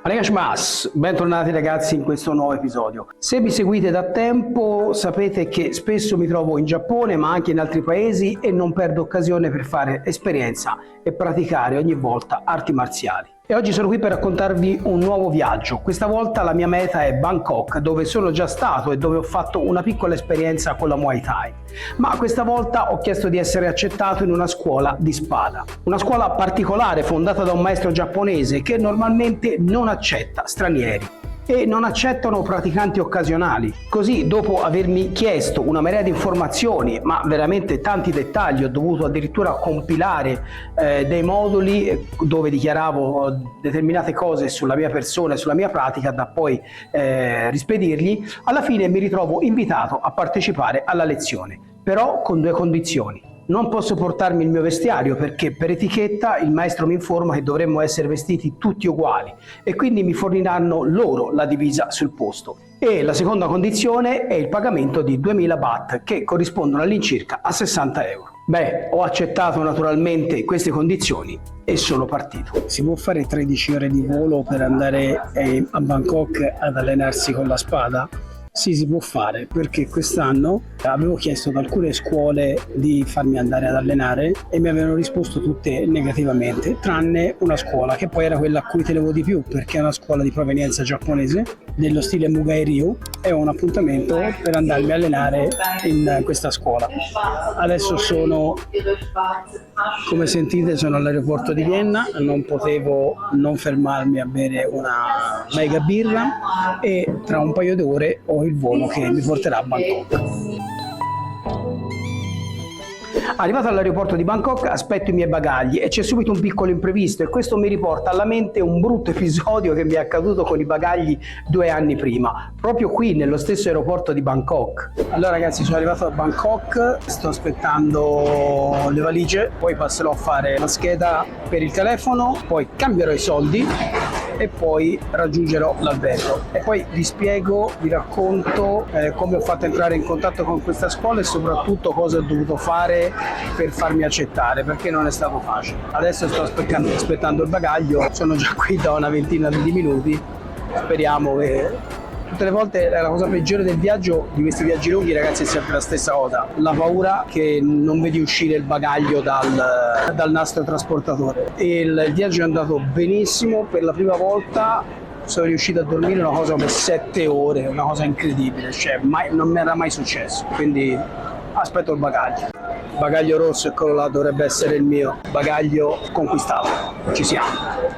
Arigashimasu, bentornati ragazzi in questo nuovo episodio. Se mi seguite da tempo sapete che spesso mi trovo in Giappone ma anche in altri paesi e non perdo occasione per fare esperienza e praticare ogni volta arti marziali. E oggi sono qui per raccontarvi un nuovo viaggio. Questa volta la mia meta è Bangkok, dove sono già stato e dove ho fatto una piccola esperienza con la Muay Thai. Ma questa volta ho chiesto di essere accettato in una scuola di spada. Una scuola particolare fondata da un maestro giapponese che normalmente non accetta stranieri e non accettano praticanti occasionali. Così, dopo avermi chiesto una marea di informazioni, ma veramente tanti dettagli, ho dovuto addirittura compilare dei moduli dove dichiaravo determinate cose sulla mia persona e sulla mia pratica da poi rispedirgli. Alla fine mi ritrovo invitato a partecipare alla lezione, però con due condizioni. Non posso portarmi il mio vestiario perché per etichetta il maestro mi informa che dovremmo essere vestiti tutti uguali e quindi mi forniranno loro la divisa sul posto. E la seconda condizione è il pagamento di 2000 baht che corrispondono all'incirca a 60 euro. Beh, ho accettato naturalmente queste condizioni e sono partito. Si può fare 13 ore di volo per andare a Bangkok ad allenarsi con la spada? Sì, si può fare perché quest'anno avevo chiesto ad alcune scuole di farmi andare ad allenare e mi avevano risposto tutte negativamente, tranne una scuola che poi era quella a cui tenevo di più perché è una scuola di provenienza giapponese dello stile Muay Ryu e ho un appuntamento per andarmi a allenare in questa scuola. Adesso sono, come sentite, sono all'aeroporto di Vienna, non potevo non fermarmi a bere una mega birra e tra un paio di ore ho il volo che mi porterà a Bangkok. Arrivato all'aeroporto di Bangkok aspetto i miei bagagli e c'è subito un piccolo imprevisto e questo mi riporta alla mente un brutto episodio che mi è accaduto con i bagagli 2 anni prima, proprio qui nello stesso aeroporto di Bangkok. Allora ragazzi, sono arrivato a Bangkok, sto aspettando le valigie, poi passerò a fare la scheda per il telefono, poi cambierò i soldi e poi raggiungerò l'albergo e poi vi spiego, vi racconto come ho fatto entrare in contatto con questa scuola e soprattutto cosa ho dovuto fare per farmi accettare, perché non è stato facile. Adesso sto aspettando il bagaglio, sono già qui da una ventina di minuti, speriamo che... Tutte le volte la cosa peggiore del viaggio, di questi viaggi lunghi ragazzi, è sempre la stessa cosa, la paura che non vedi uscire il bagaglio dal nastro trasportatore. E il viaggio è andato benissimo, per la prima volta sono riuscito a dormire una cosa come 7 ore, una cosa incredibile, cioè non mi era mai successo, quindi aspetto il bagaglio. Bagaglio rosso, eccolo là, dovrebbe essere il mio bagaglio conquistato, ci siamo.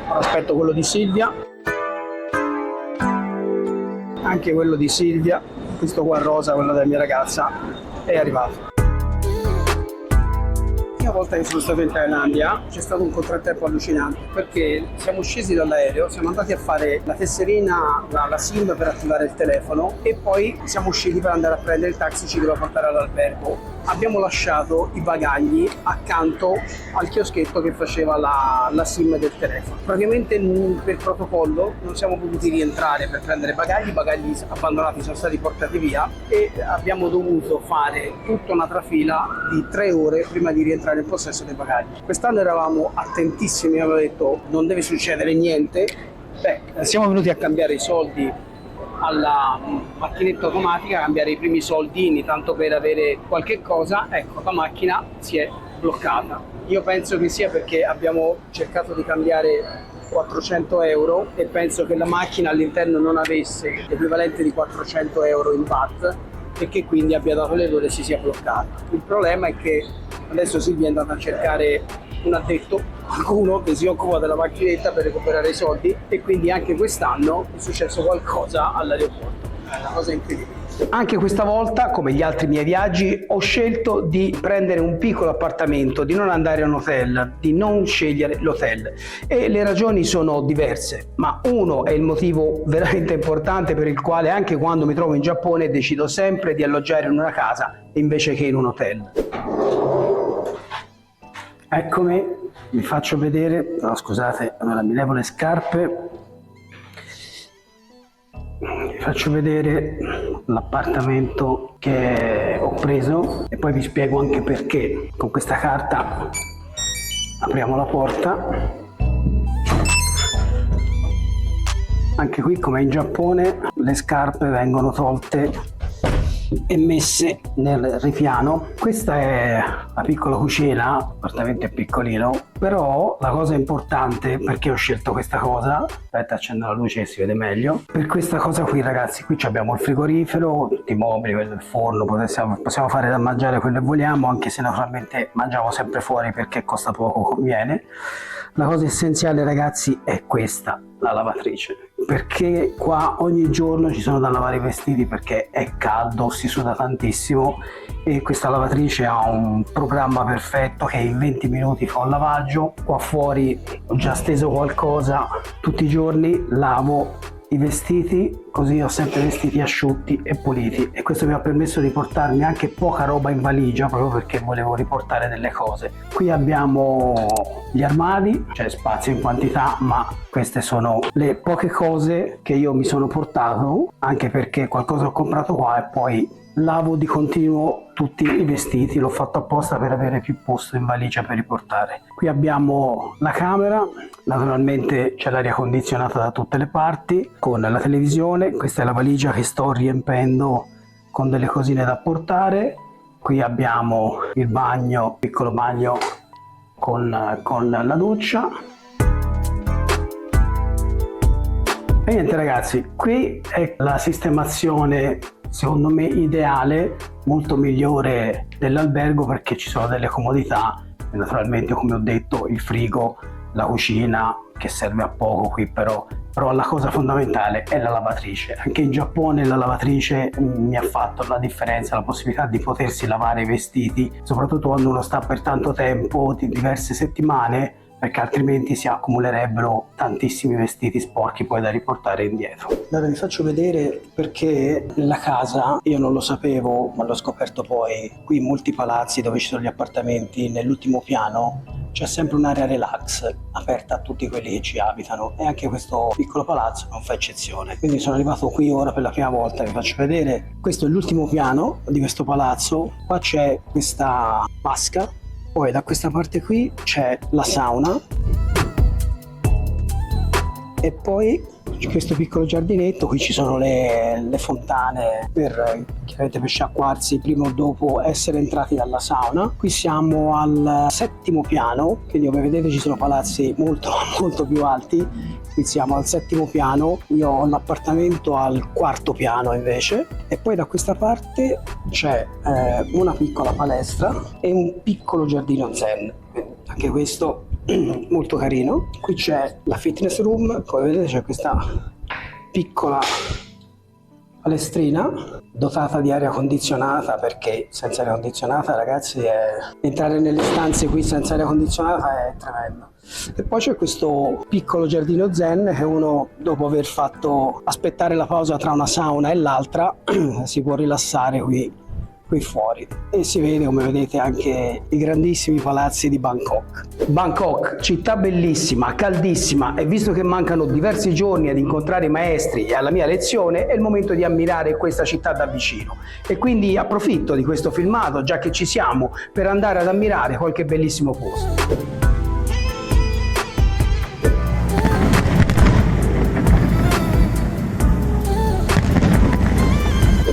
Aspetto quello di Silvia. Anche quello di Silvia, questo qua rosa, quello della mia ragazza, è arrivato. La prima volta che sono stato in Thailandia c'è stato un contrattempo allucinante perché siamo scesi dall'aereo, siamo andati a fare la tesserina, la SIM per attivare il telefono e poi siamo usciti per andare a prendere il taxi, ci doveva portare all'albergo. Abbiamo lasciato i bagagli accanto al chioschetto che faceva la SIM del telefono. Praticamente per protocollo non siamo potuti rientrare per prendere bagagli, i bagagli abbandonati sono stati portati via e abbiamo dovuto fare tutta una trafila di 3 ore prima di rientrare in possesso dei bagagli. Quest'anno eravamo attentissimi, avevo detto non deve succedere niente. Siamo venuti a cambiare i soldi alla macchinetta automatica, cambiare i primi soldini tanto per avere qualche cosa, ecco la macchina si è bloccata. Io penso che sia perché abbiamo cercato di cambiare 400 euro e penso che la macchina all'interno non avesse l'equivalente di 400 euro in baht e che quindi abbia dato l'errore e si sia bloccata. Il problema è che adesso Silvia è andata a cercare un addetto, qualcuno che si occupa della macchinetta per recuperare i soldi e quindi anche quest'anno è successo qualcosa all'aeroporto. È una cosa incredibile. Anche questa volta, come gli altri miei viaggi, ho scelto di prendere un piccolo appartamento, di non andare a un hotel, di non scegliere l'hotel. E le ragioni sono diverse, ma uno è il motivo veramente importante per il quale anche quando mi trovo in Giappone decido sempre di alloggiare in una casa invece che in un hotel. Eccomi, vi faccio vedere, no, scusate, allora mi levo le scarpe, vi faccio vedere l'appartamento che ho preso e poi vi spiego anche perché. Con questa carta apriamo la porta Anche qui, come in Giappone, le scarpe vengono tolte e messe nel ripiano. Questa è la piccola cucina, l'appartamento è piccolino, però la cosa importante, perché ho scelto questa cosa, aspetta, accendo la luce e si vede meglio, per questa cosa qui ragazzi, qui abbiamo il frigorifero, tutti i mobili, quello del forno, possiamo fare da mangiare quello che vogliamo, anche se naturalmente mangiamo sempre fuori perché costa poco, conviene. La cosa essenziale ragazzi è questa, la lavatrice, perché qua ogni giorno ci sono da lavare i vestiti perché è caldo, si suda tantissimo, e questa lavatrice ha un programma perfetto che in 20 minuti fa un lavaggio. Qua fuori ho già steso qualcosa, tutti i giorni lavo i vestiti, così ho sempre vestiti asciutti e puliti, e questo mi ha permesso di portarmi anche poca roba in valigia proprio perché volevo riportare delle cose. Qui abbiamo gli armadi, c'è spazio in quantità, ma queste sono le poche cose che io mi sono portato, anche perché qualcosa ho comprato qua e poi lavo di continuo tutti i vestiti, l'ho fatto apposta per avere più posto in valigia per riportare. Qui abbiamo la camera, naturalmente c'è l'aria condizionata da tutte le parti con la televisione. Questa è la valigia che sto riempendo con delle cosine da portare. Qui abbiamo il bagno, piccolo bagno con la doccia. E niente ragazzi, qui è la sistemazione secondo me ideale, molto migliore dell'albergo perché ci sono delle comodità e naturalmente, come ho detto, il frigo, la cucina che serve a poco qui, però la cosa fondamentale è la lavatrice. Anche in Giappone la lavatrice mi ha fatto la differenza, la possibilità di potersi lavare i vestiti, soprattutto quando uno sta per tanto tempo, di diverse settimane, perché altrimenti si accumulerebbero tantissimi vestiti sporchi poi da riportare indietro. Allora vi faccio vedere perché la casa, io non lo sapevo ma l'ho scoperto poi, qui in molti palazzi dove ci sono gli appartamenti, nell'ultimo piano c'è sempre un'area relax aperta a tutti quelli che ci abitano, e anche questo piccolo palazzo non fa eccezione. Quindi sono arrivato qui ora per la prima volta, vi faccio vedere. Questo è l'ultimo piano di questo palazzo, qua c'è questa vasca. Poi da questa parte qui c'è la sauna e poi c'è questo piccolo giardinetto, qui ci sono le fontane per sciacquarsi prima o dopo essere entrati dalla sauna. Qui siamo al 7° piano, quindi come vedete ci sono palazzi molto più alti. Qui siamo al 7° piano, io ho l'appartamento al 4° piano invece, e poi da questa parte c'è una piccola palestra e un piccolo giardino zen, anche questo molto carino. Qui c'è la fitness room, come vedete c'è questa piccola palestrina dotata di aria condizionata, perché senza aria condizionata ragazzi entrare nelle stanze qui senza aria condizionata è tremendo. E poi c'è questo piccolo giardino zen che uno, dopo aver fatto aspettare la pausa tra una sauna e l'altra, si può rilassare qui fuori, e si vede, come vedete, anche i grandissimi palazzi di Bangkok. Bangkok, città bellissima, caldissima, e visto che mancano diversi giorni ad incontrare i maestri e alla mia lezione, è il momento di ammirare questa città da vicino, e quindi approfitto di questo filmato, già che ci siamo, per andare ad ammirare qualche bellissimo posto.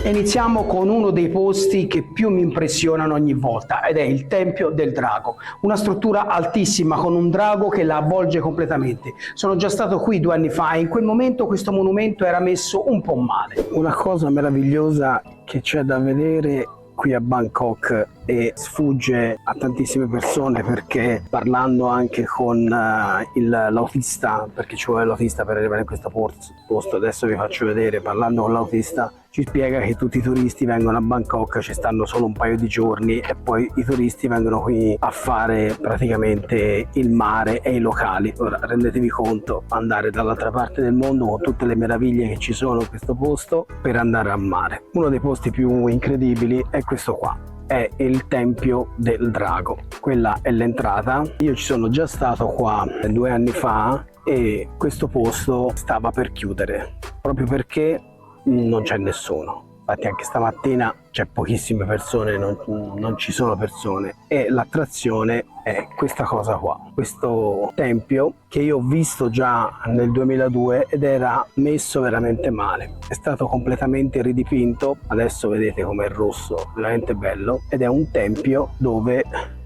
Iniziamo con uno dei posti che più mi impressionano ogni volta, ed è il Tempio del Drago, una struttura altissima con un drago che la avvolge completamente. Sono già stato qui 2 anni fa e in quel momento questo monumento era messo un po' male. Una cosa meravigliosa che c'è da vedere qui a Bangkok e sfugge a tantissime persone, perché parlando anche con l'autista, perché ci vuole l'autista per arrivare in questo posto, adesso vi faccio vedere, parlando con l'autista ci spiega che tutti i turisti vengono a Bangkok, ci stanno solo un paio di giorni e poi i turisti vengono qui a fare praticamente il mare e i locali. Ora rendetevi conto, andare dall'altra parte del mondo con tutte le meraviglie che ci sono in questo posto per andare al mare. Uno dei posti più incredibili è questo qua, è il Tempio del Drago. Quella è l'entrata. Io ci sono già stato qua 2 anni fa e questo posto stava per chiudere proprio perché non c'è nessuno. infatti anche stamattina c'è pochissime persone, non ci sono persone, e l'attrazione è questa cosa qua, questo tempio che io ho visto già nel 2002 ed era messo veramente male, è stato completamente ridipinto, adesso vedete com'è rosso, veramente bello, ed è un tempio dove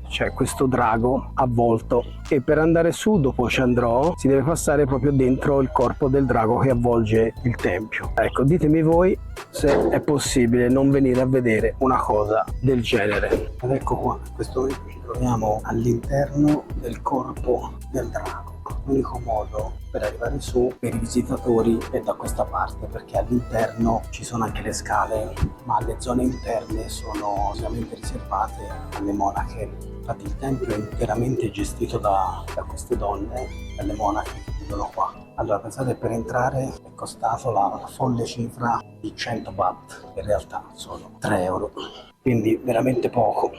c'è questo drago avvolto e per andare su, dopo ci andrò, si deve passare proprio dentro il corpo del drago che avvolge il tempio. Ecco, ditemi voi se è possibile non venire a vedere una cosa del genere. Ed ecco qua, in questo momento ci troviamo all'interno del corpo del drago. L'unico modo per arrivare su per i visitatori è da questa parte, perché all'interno ci sono anche le scale, ma le zone interne sono solamente riservate alle monache. Infatti il tempio è interamente gestito da queste donne, dalle monache che vivono qua. Allora pensate, per entrare è costato la folle cifra di 100 baht, in realtà sono 3 euro, quindi veramente poco.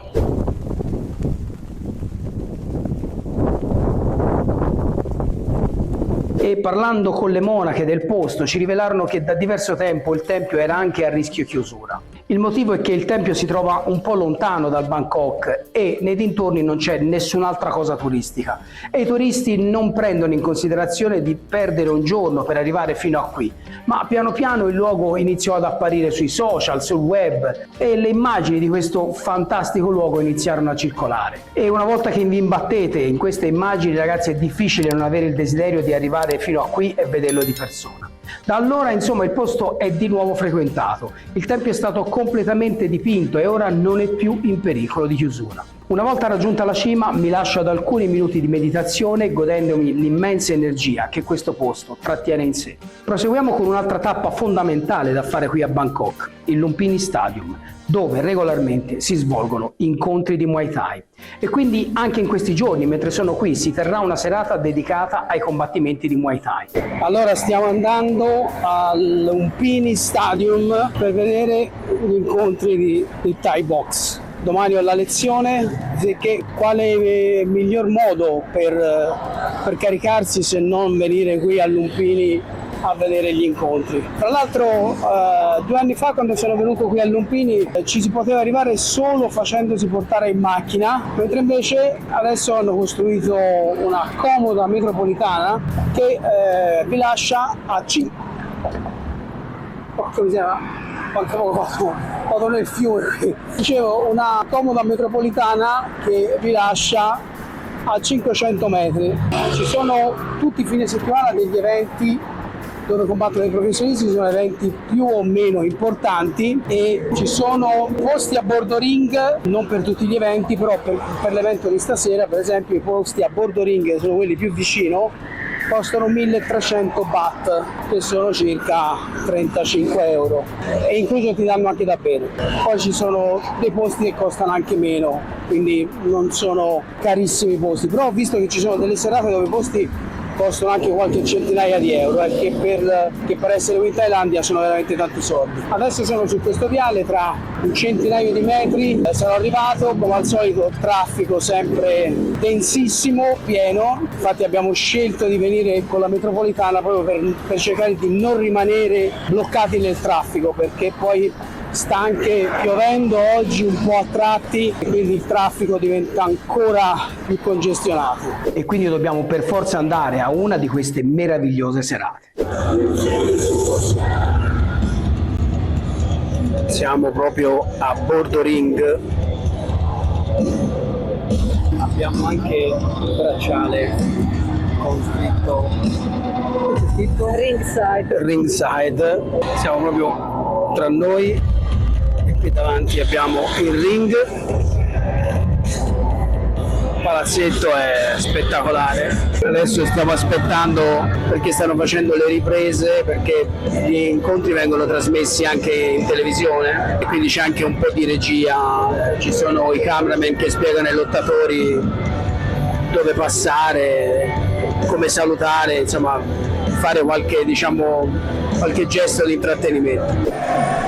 E parlando con le monache del posto ci rivelarono che da diverso tempo il tempio era anche a rischio chiusura. Il motivo è che il tempio si trova un po' lontano dal Bangkok e nei dintorni non c'è nessun'altra cosa turistica e i turisti non prendono in considerazione di perdere un giorno per arrivare fino a qui, ma piano piano il luogo iniziò ad apparire sui social, sul web e le immagini di questo fantastico luogo iniziarono a circolare. E una volta che vi imbattete in queste immagini, ragazzi, è difficile non avere il desiderio di arrivare fino a qui e vederlo di persona. Da allora, insomma, il posto è di nuovo frequentato, il tempio è stato completamente dipinto e ora non è più in pericolo di chiusura. Una volta raggiunta la cima mi lascio ad alcuni minuti di meditazione godendomi l'immensa energia che questo posto trattiene in sé. Proseguiamo con un'altra tappa fondamentale da fare qui a Bangkok, il Lumpini Stadium, dove regolarmente si svolgono incontri di Muay Thai. E quindi anche in questi giorni, mentre sono qui, si terrà una serata dedicata ai combattimenti di Muay Thai. Allora stiamo andando al Lumpini Stadium per vedere gli incontri di Thai Box. Domani ho la lezione, quale miglior modo per caricarsi se non venire qui a Lumpini a vedere gli incontri. Tra l'altro 2 anni fa, quando sono venuto qui a Lumpini, ci si poteva arrivare solo facendosi portare in macchina, mentre invece adesso hanno costruito una comoda metropolitana che vi lascia a 5. Come si chiama? Vado nel fiume. Dicevo, una comoda metropolitana che vi lascia a 500 metri. Ci sono tutti i fine settimana degli eventi dove combattono i professionisti, sono eventi più o meno importanti e ci sono posti a bordo ring, non per tutti gli eventi, però per l'evento di stasera, per esempio, i posti a bordo ring, che sono quelli più vicino, costano 1300 baht, che sono circa 35 euro, e incluso ti danno anche da bere. Poi ci sono dei posti che costano anche meno, quindi non sono carissimi i posti, però ho visto che ci sono delle serate dove i posti costano anche qualche centinaia di euro, che per essere qui in Thailandia sono veramente tanti soldi. Adesso sono su questo viale, tra un centinaio di metri sarò arrivato, come al solito traffico sempre densissimo, pieno, infatti abbiamo scelto di venire con la metropolitana proprio per cercare di non rimanere bloccati nel traffico, perché poi sta anche piovendo oggi un po' a tratti e quindi il traffico diventa ancora più congestionato e quindi dobbiamo per forza andare a una di queste meravigliose serate. Siamo proprio a bordo ring, abbiamo anche il bracciale con scritto Ringside, siamo proprio tra noi. Qui davanti abbiamo il ring, il palazzetto è spettacolare. Adesso stiamo aspettando perché stanno facendo le riprese, perché gli incontri vengono trasmessi anche in televisione e quindi c'è anche un po' di regia, ci sono i cameraman che spiegano ai lottatori dove passare, come salutare, insomma fare qualche gesto di intrattenimento.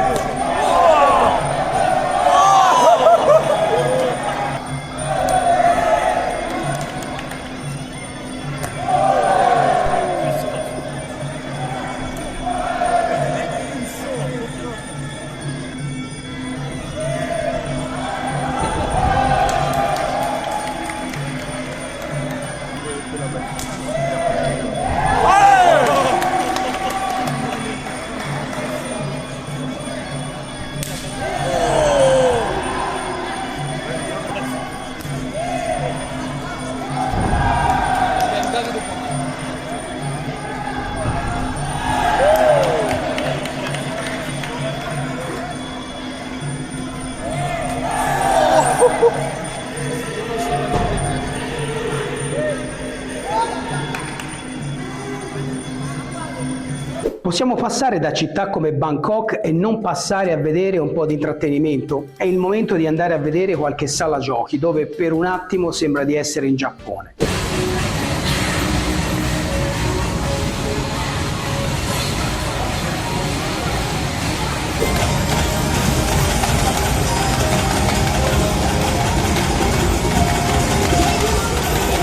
Possiamo passare da città come Bangkok e non passare a vedere un po' di intrattenimento? È il momento di andare a vedere qualche sala giochi dove per un attimo sembra di essere in Giappone.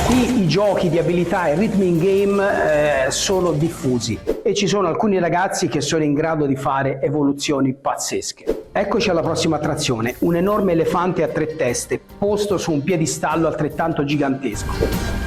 Qui i giochi di abilità e rhythm game sono diffusi e ci sono alcuni ragazzi che sono in grado di fare evoluzioni pazzesche. Eccoci alla prossima attrazione, un enorme elefante a 3 teste, posto su un piedistallo altrettanto gigantesco.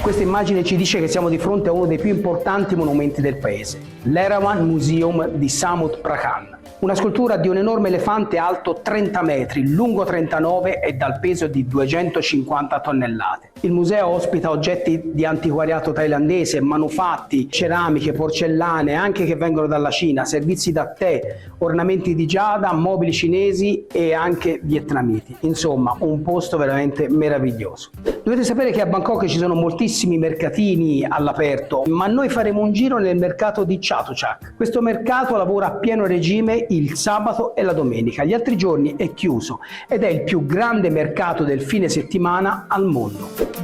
Questa immagine ci dice che siamo di fronte a uno dei più importanti monumenti del paese, l'Erawan Museum di Samut Prakan. Una scultura di un enorme elefante alto 30 metri, lungo 39 e dal peso di 250 tonnellate. Il museo ospita oggetti di antiquariato thailandese, manufatti, ceramiche, porcellane, anche che vengono dalla Cina, servizi da tè, ornamenti di giada, mobili cinesi e anche vietnamiti. Insomma, un posto veramente meraviglioso. Dovete sapere che a Bangkok ci sono moltissimi mercatini all'aperto, ma noi faremo un giro nel mercato di Chatuchak. Questo mercato lavora a pieno regime il sabato e la domenica, gli altri giorni è chiuso ed è il più grande mercato del fine settimana al mondo.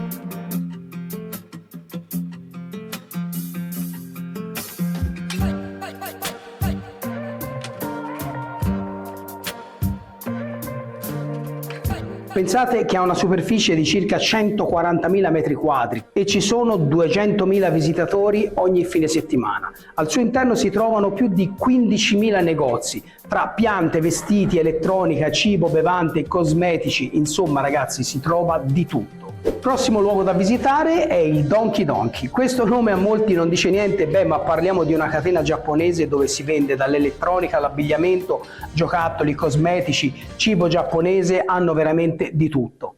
Pensate che ha una superficie di circa 140.000 metri quadri e ci sono 200.000 visitatori ogni fine settimana. Al suo interno si trovano più di 15.000 negozi, tra piante, vestiti, elettronica, cibo, bevande, cosmetici, insomma ragazzi si trova di tutto. Il prossimo luogo da visitare è il Donkey Donkey. Questo nome a molti non dice niente, ma parliamo di una catena giapponese dove si vende dall'elettronica all'abbigliamento, giocattoli, cosmetici, cibo giapponese, hanno veramente di tutto.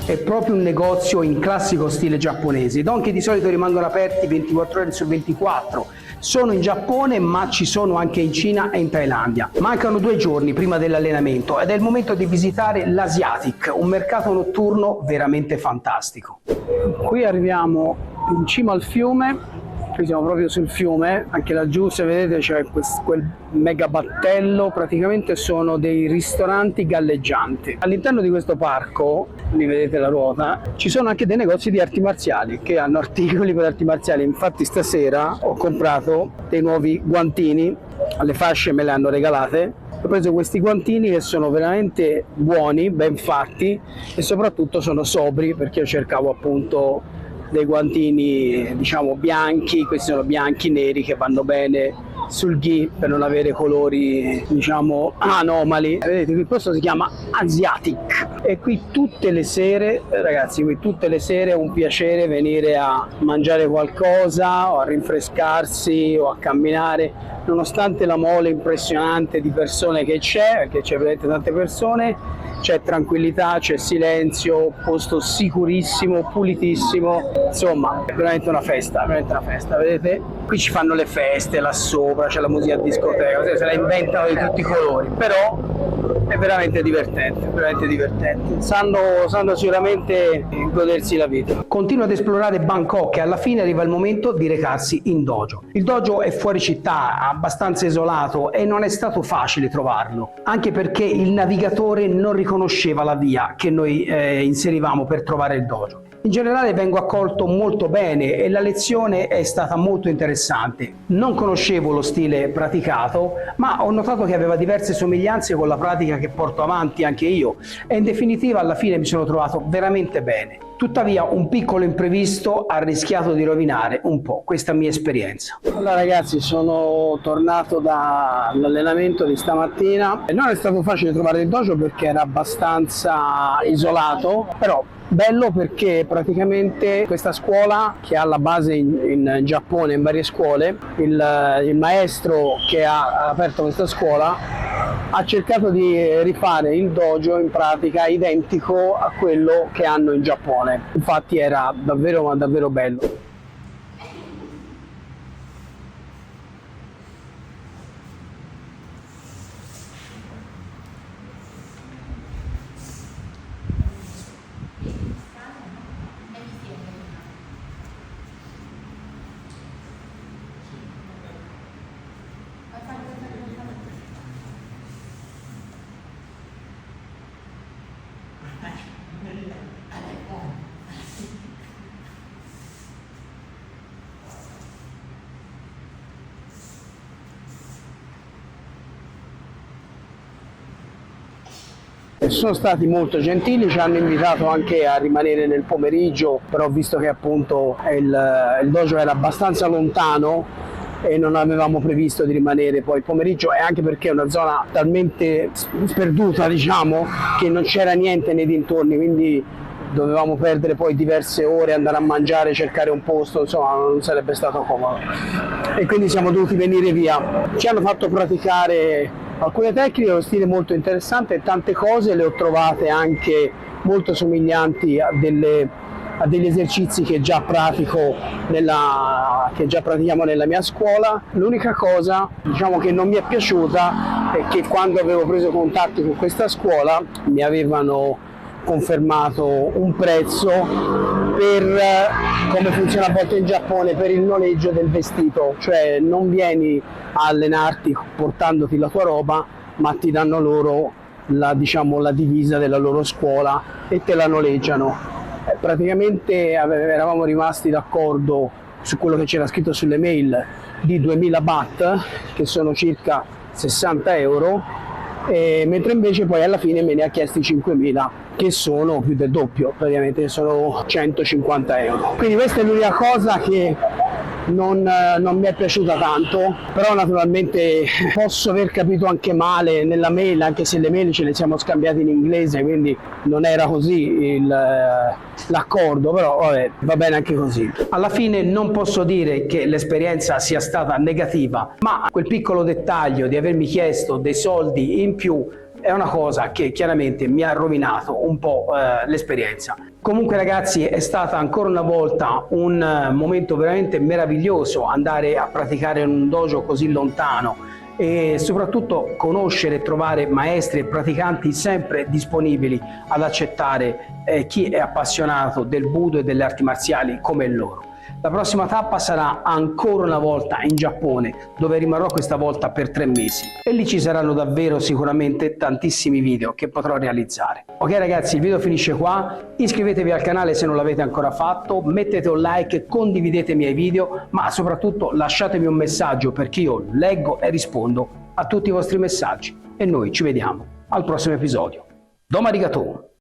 È proprio un negozio in classico stile giapponese. I Donkey di solito rimangono aperti 24 ore su 24. Sono in Giappone, ma ci sono anche in Cina e in Thailandia. Mancano 2 giorni prima dell'allenamento ed è il momento di visitare l'Asiatic, un mercato notturno veramente fantastico. Qui arriviamo in cima al fiume. Qui siamo proprio sul fiume, anche laggiù se vedete c'è quel mega battello, praticamente sono dei ristoranti galleggianti. All'interno di questo parco, lì vedete la ruota, ci sono anche dei negozi di arti marziali che hanno articoli per arti marziali. Infatti stasera ho comprato dei nuovi guantini, le fasce me le hanno regalate. Ho preso questi guantini che sono veramente buoni, ben fatti e soprattutto sono sobri, perché io cercavo appunto dei guantini diciamo bianchi. Questi sono bianchi neri che vanno bene sul gi per non avere colori diciamo anomali. Vedete, qui questo si chiama Asiatic e qui tutte le sere ragazzi, qui tutte le sere è un piacere venire a mangiare qualcosa o a rinfrescarsi o a camminare, nonostante la mole impressionante di persone che c'è, perché c'è veramente tante persone. C'è tranquillità, c'è silenzio, posto sicurissimo, pulitissimo, insomma è veramente una festa, vedete? Qui ci fanno le feste là sopra, c'è la musica a discoteca, se la inventano di tutti i colori, però è veramente divertente, sanno sicuramente godersi la vita. Continuo ad esplorare Bangkok e alla fine arriva il momento di recarsi in dojo. Il dojo è fuori città, abbastanza isolato e non è stato facile trovarlo, anche perché il navigatore non riconosceva la via che noi inserivamo per trovare il dojo. In generale vengo accolto molto bene e la lezione è stata molto interessante. Non conoscevo lo stile praticato, ma ho notato che aveva diverse somiglianze con la pratica che porto avanti anche io e in definitiva alla fine mi sono trovato veramente bene. Tuttavia un piccolo imprevisto ha rischiato di rovinare un po' questa mia esperienza. Allora ragazzi, sono tornato dall'allenamento di stamattina e non è stato facile trovare il dojo perché era abbastanza isolato, però bello perché praticamente questa scuola, che ha la base in Giappone, in varie scuole, il maestro che ha aperto questa scuola ha cercato di rifare il dojo in pratica identico a quello che hanno in Giappone. Infatti era davvero, ma davvero bello. Sono stati molto gentili, ci hanno invitato anche a rimanere nel pomeriggio, però visto che appunto il dojo era abbastanza lontano e non avevamo previsto di rimanere poi il pomeriggio, e anche perché è una zona talmente sperduta, diciamo, che non c'era niente nei dintorni, quindi dovevamo perdere poi diverse ore, andare a mangiare, cercare un posto, insomma non sarebbe stato comodo e quindi siamo dovuti venire via. Ci hanno fatto praticare alcune tecniche, uno stile molto interessante e tante cose le ho trovate anche molto somiglianti a degli esercizi che già pratichiamo nella mia scuola. L'unica cosa, diciamo, che non mi è piaciuta è che quando avevo preso contatti con questa scuola mi avevano confermato un prezzo per, come funziona a volte in Giappone, per il noleggio del vestito, cioè non vieni a allenarti portandoti la tua roba, ma ti danno loro la divisa della loro scuola e te la noleggiano. Praticamente eravamo rimasti d'accordo su quello che c'era scritto sulle mail di 2000 baht, che sono circa 60 euro, mentre invece poi alla fine me ne ha chiesti 5.000, che sono più del doppio, praticamente sono 150 euro. Quindi questa è l'unica cosa che non mi è piaciuta tanto, però naturalmente posso aver capito anche male nella mail, anche se le mail ce le siamo scambiate in inglese, quindi non era così l'accordo, però vabbè, va bene anche così. Alla fine non posso dire che l'esperienza sia stata negativa, ma quel piccolo dettaglio di avermi chiesto dei soldi in più è una cosa che chiaramente mi ha rovinato un po' l'esperienza. Comunque ragazzi, è stata ancora una volta un momento veramente meraviglioso andare a praticare in un dojo così lontano e soprattutto conoscere e trovare maestri e praticanti sempre disponibili ad accettare chi è appassionato del Budo e delle arti marziali come loro. La prossima tappa sarà ancora una volta in Giappone, dove rimarrò questa volta per 3 mesi e lì ci saranno davvero sicuramente tantissimi video che potrò realizzare. Ok ragazzi, il video finisce qua, iscrivetevi al canale se non l'avete ancora fatto, mettete un like, condividete i miei video, ma soprattutto lasciatemi un messaggio perché io leggo e rispondo a tutti i vostri messaggi e noi ci vediamo al prossimo episodio. Domo arigato!